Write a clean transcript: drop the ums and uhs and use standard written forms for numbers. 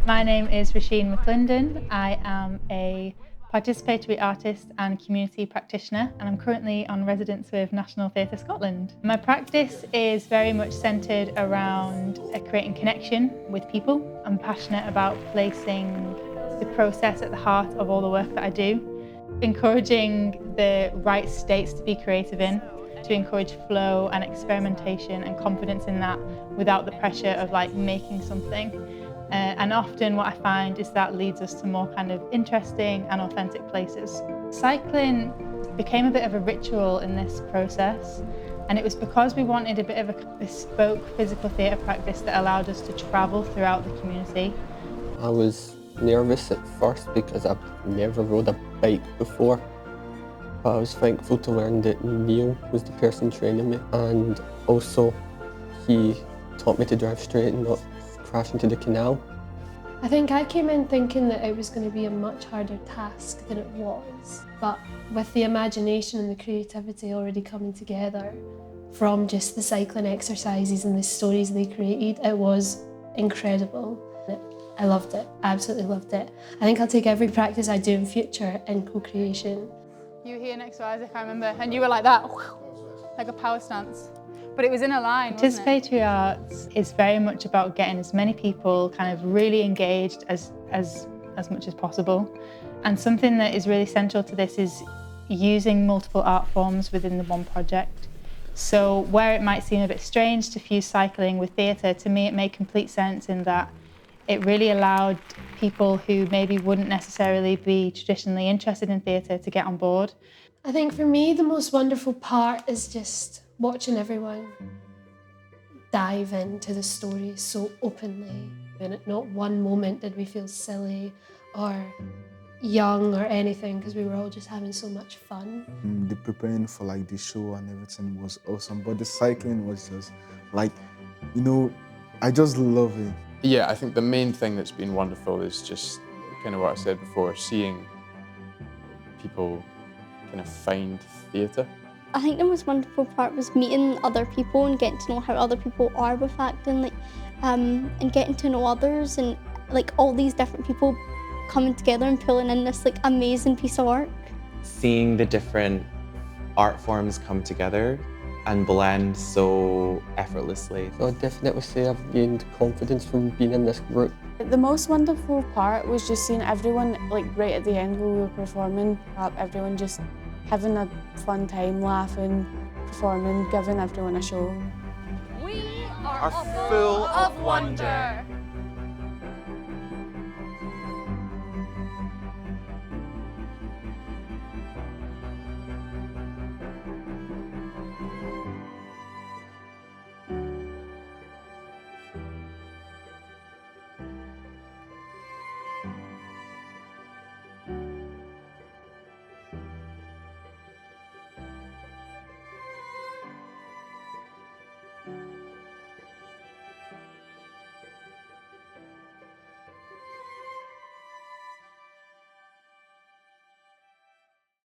My name is Roisin McClendon. I am a participatory artist and community practitioner, and I'm currently on residence with National Theatre Scotland. My practice is very much centred around creating connection with people. I'm passionate about placing the process at the heart of all the work that I do, encouraging the right states to be creative in, to encourage flow and experimentation and confidence in that without the pressure of making something. And often what I find is that leads us to more kind of interesting and authentic places. Cycling became a bit of a ritual in this process, and it was because we wanted a bit of a bespoke physical theatre practice that allowed us to travel throughout the community. I was nervous at first because I've never rode a bike before, but I was thankful to learn that Neil was the person training me, and also he taught me to drive straight and not crash into the canal. I think I came in thinking that it was going to be a much harder task than it was, but with the imagination and the creativity already coming together from just the cycling exercises and the stories they created, it was incredible. I loved it, absolutely loved it. I think I'll take every practice I do in future in co-creation. You were here next to Isaac, I remember, and you were like that, like a power stance. But it was in a line, wasn't it? Participatory arts is very much about getting as many people kind of really engaged as much as possible. And something that is really central to this is using multiple art forms within the one project. So where it might seem a bit strange to fuse cycling with theatre, to me it made complete sense in that it really allowed people who maybe wouldn't necessarily be traditionally interested in theatre to get on board. I think for me the most wonderful part is just watching everyone dive into the story so openly. And at not one moment did we feel silly or young or anything, because we were all just having so much fun. The preparing for the show and everything was awesome, but the cycling was just I just love it. Yeah, I think the main thing that's been wonderful is just kind of what I said before, seeing people kind of find theatre. I think the most wonderful part was meeting other people and getting to know how other people are with acting, and getting to know others, and all these different people coming together and pulling in this amazing piece of art. Seeing the different art forms come together and blend so effortlessly. So I'd definitely say I've gained confidence from being in this group. The most wonderful part was just seeing everyone right at the end when we were performing, everyone just having a fun time, laughing, performing, giving everyone a show. We are full of wonder.